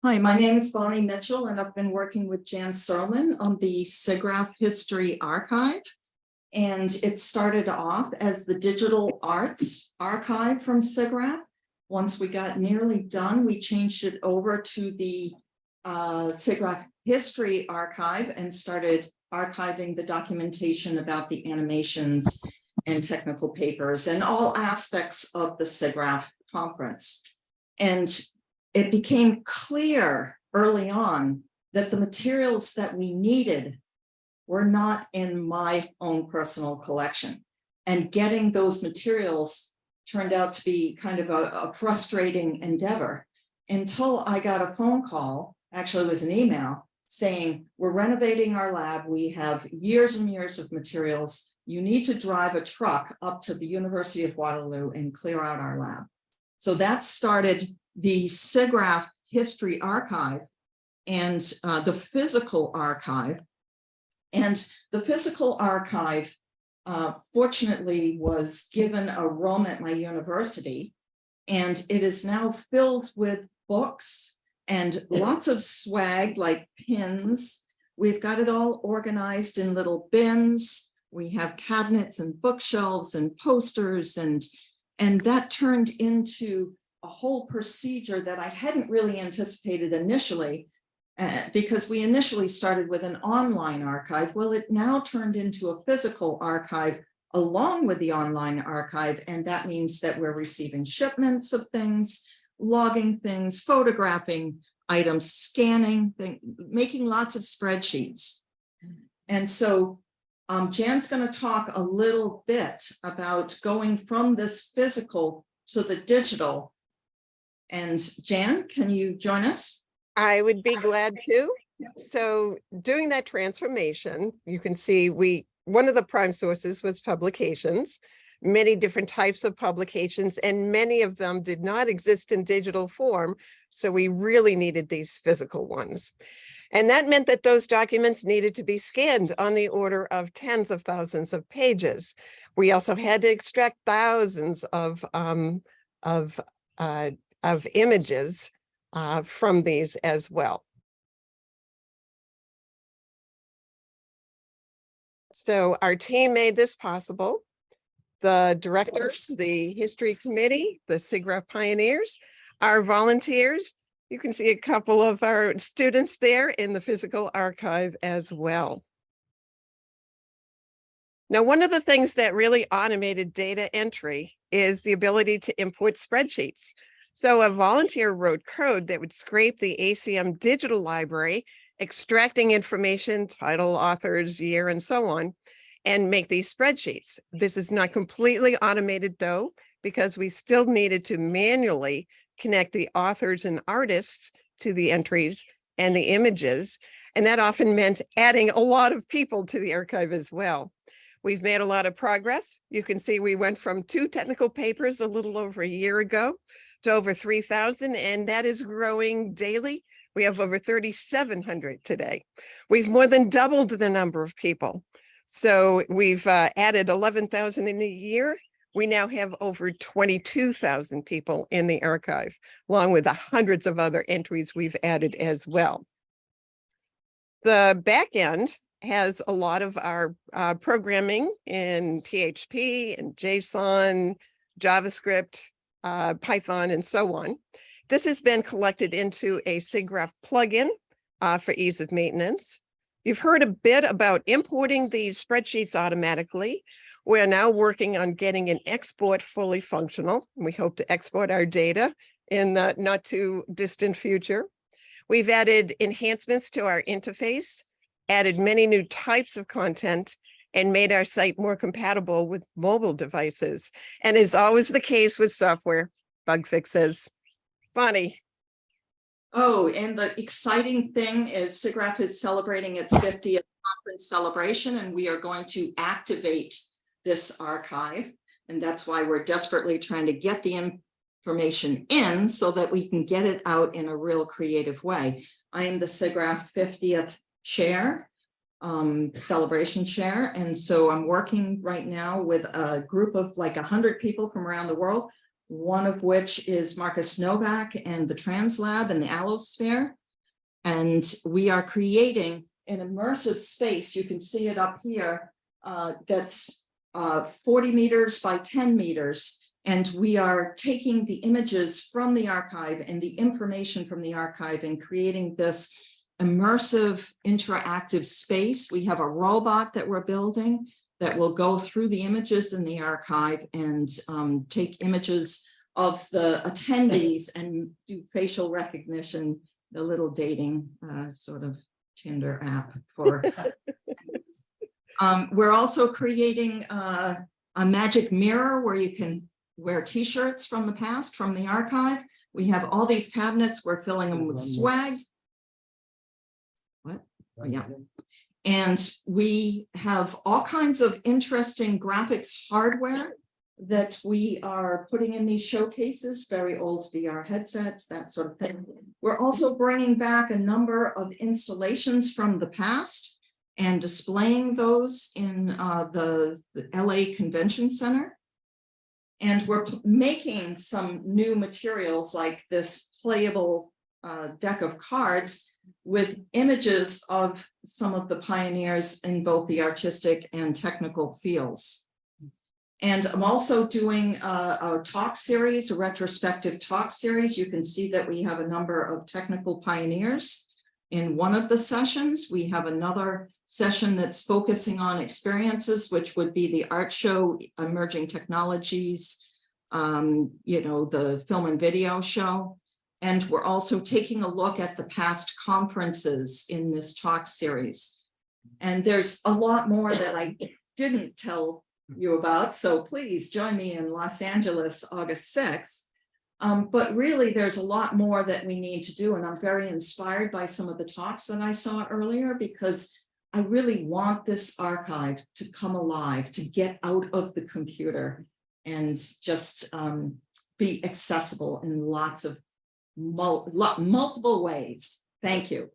Hi, my name is Bonnie Mitchell, and I've been working with Janice Searleman on the SIGGRAPH History Archive. And it started off as the Digital Arts Archive from SIGGRAPH. Once we got nearly done, we changed it over to the SIGGRAPH History Archive and started archiving the documentation about the animations and technical papers and all aspects of the SIGGRAPH conference. And it became clear early on that the materials that we needed were not in my own personal collection. And getting those materials turned out to be kind of a frustrating endeavor until I got a phone call, actually it was an email, saying, we're renovating our lab. We have years and years of materials. You need to drive a truck up to the University of Waterloo and clear out our lab. So that started the SIGGRAPH History Archive and the physical archive. And the physical archive, fortunately, was given a room at my university, and it is now filled with books and lots of swag like pins. We've got it all organized in little bins. We have cabinets and bookshelves and posters, and that turned into a whole procedure that I hadn't really anticipated initially, because we initially started with an online archive. Well, it now turned into a physical archive along with the online archive, and that means that we're receiving shipments of things, logging things, photographing items, scanning, making lots of spreadsheets. And so Jan's going to talk a little bit about going from this physical to the digital. And Jan, can you join us? I would be glad to. So doing that transformation, you can see one of the prime sources was publications, many different types of publications, and many of them did not exist in digital form. So we really needed these physical ones. And that meant that those documents needed to be scanned on the order of tens of thousands of pages. We also had to extract thousands of images from these as well. So our team made this possible. The directors, the history committee, the SIGGRAPH pioneers, our volunteers. You can see a couple of our students there in the physical archive as well. Now, one of the things that really automated data entry is the ability to import spreadsheets. So a volunteer wrote code that would scrape the ACM digital library, extracting information, title, authors, year, and so on, and make these spreadsheets. This is not completely automated though, because we still needed to manually connect the authors and artists to the entries and the images. And that often meant adding a lot of people to the archive as well. We've made a lot of progress. You can see we went from 2 technical papers a little over a year ago to over 3,000, and that is growing daily. We have over 3,700 today. We've more than doubled the number of people. So we've added 11,000 in a year. We now have over 22,000 people in the archive, along with the hundreds of other entries we've added as well. The back end has a lot of our programming in PHP and JSON, JavaScript, Python, and so on. This has been collected into a SIGGRAPH plugin for ease of maintenance. You've heard a bit about importing these spreadsheets automatically. We're now working on getting an export fully functional. We hope to export our data in the not too distant future. We've added enhancements to our interface, added many new types of content, and made our site more compatible with mobile devices. And as always the case with software, bug fixes. Bonnie. Oh, and the exciting thing is SIGGRAPH is celebrating its 50th conference celebration, and we are going to activate this archive. And that's why we're desperately trying to get the information in so that we can get it out in a real creative way. I am the SIGGRAPH 50th chair, celebration chair. And so I'm working right now with a group of like 100 people from around the world. one of which is Marcus Novak and the TransLab and the Allosphere. And we are creating an immersive space. You can see it up here. That's 40 meters by 10 meters. And we are taking the images from the archive and the information from the archive and creating this immersive interactive space. We have a robot that we're building that will go through the images in the archive and take images of the attendees and do facial recognition, the little dating sort of Tinder app for. We're also creating a magic mirror where you can wear t-shirts from the past, from the archive. We have all these cabinets, we're filling them with swag. What? Oh, yeah. And we have all kinds of interesting graphics hardware that we are putting in these showcases, very old VR headsets, that sort of thing. We're also bringing back a number of installations from the past and displaying those in the LA Convention Center. And we're making some new materials like this playable deck of cards with images of some of the pioneers in both the artistic and technical fields. And I'm also doing a talk series, a retrospective talk series. You can see that we have a number of technical pioneers in one of the sessions. We have another session that's focusing on experiences, which would be the art show, emerging technologies, the film and video show. And we're also taking a look at the past conferences in this talk series. And there's a lot more that I didn't tell you about, so please join me in Los Angeles, August 6th. But really, there's a lot more that we need to do, and I'm very inspired by some of the talks that I saw earlier, because I really want this archive to come alive, to get out of the computer and just be accessible in lots of multiple ways. Thank you.